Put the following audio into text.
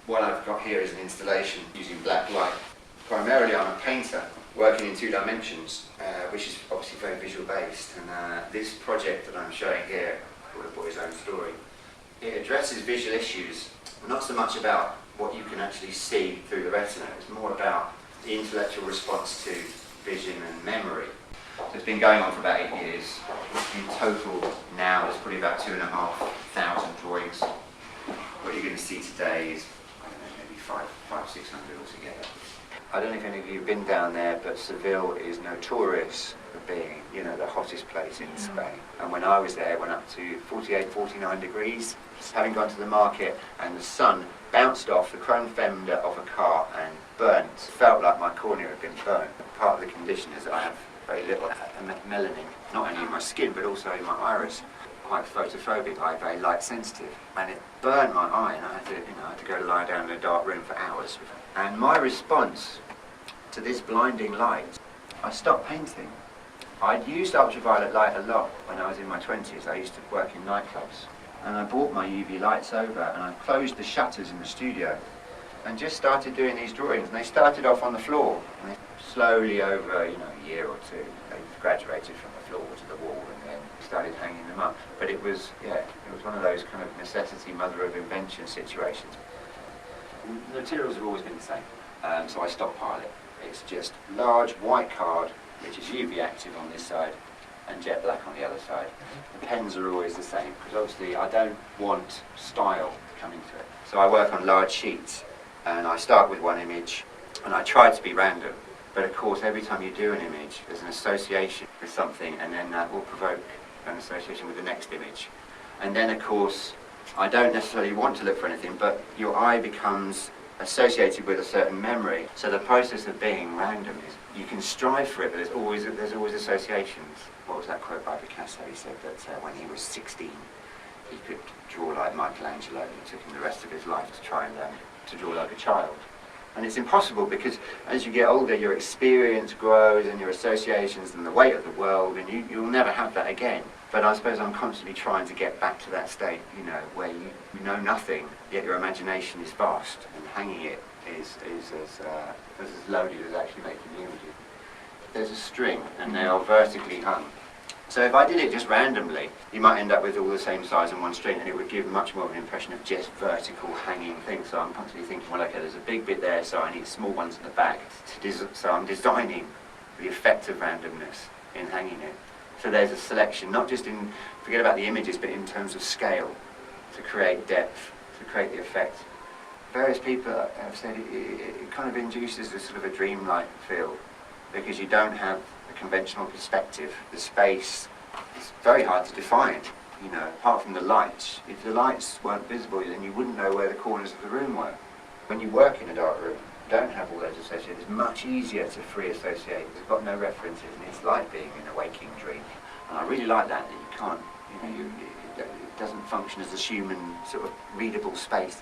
What I've got here is an installation using black light. Primarily I'm a painter working in 2 dimensions, which is obviously very visual based, and this project that I'm showing here, called A Boy's Own Story, it addresses visual issues, not so much about what you can actually see through the retina, it's more about the intellectual response to vision and memory. So it's been going on for about 8 years. In total now there's probably about 2,500 drawings. What you're going to see today is, I don't know, maybe 600 altogether. I don't know if any of you have been down there, but Seville is notorious for being, the hottest place in Spain. And when I was there, it went up to 48, 49 degrees. Having gone to the market, and the sun bounced off the chrome fender of a car and burnt. It felt like my cornea had been burnt. Part of the condition is that I have very little melanin, not only in my skin, but also in my iris. Quite photophobic, very light sensitive, and it burned my eye, and I had to go lie down in a dark room for hours. And my response to this blinding light, I stopped painting. I'd used ultraviolet light a lot when I was in my 20s. I used to work in nightclubs, and I brought my UV lights over, and I closed the shutters in the studio and just started doing these drawings. And they started off on the floor, and they slowly over a year or two they graduated from the floor to the wall, and then started hanging them up. But it was one of those kind of necessity mother of invention situations. The materials have always been the same, so I stockpile it. It's just large white card, which is UV active on this side and jet black on the other side. The pens are always the same, because obviously I don't want style coming to it. So I work on large sheets, and I start with one image, and I try to be random. But of course, every time you do an image, there's an association with something, and then that will provoke an association with the next image. And then of course, I don't necessarily want to look for anything, but your eye becomes associated with a certain memory. So the process of being random is, you can strive for it, but there's always associations. What was that quote by Picasso? He said that when he was 16, he could draw like Michelangelo, and it took him the rest of his life to try and learn to draw like a child. And it's impossible, because as you get older, your experience grows and your associations and the weight of the world, and you'll never have that again. But I suppose I'm constantly trying to get back to that state, where you know nothing, yet your imagination is vast, and hanging it is as loaded as actually making the images. There's a string, and they are vertically hung. So if I did it just randomly, you might end up with all the same size on one string, and it would give much more of an impression of just vertical hanging things. So I'm constantly thinking, well, okay, there's a big bit there, so I need small ones at the back. So I'm designing the effect of randomness in hanging it. So there's a selection, not just forget about the images, but in terms of scale, to create depth, to create the effect. Various people have said it kind of induces a sort of a dreamlike feel, because you don't have a conventional perspective. The space is very hard to define, apart from the lights. If the lights weren't visible, then you wouldn't know where the corners of the room were. When you work in a dark room, you don't have all those associations. It's much easier to free associate. You've got no references, and it's like being in a waking dream. And I really like that you can't, it doesn't function as a human sort of readable space.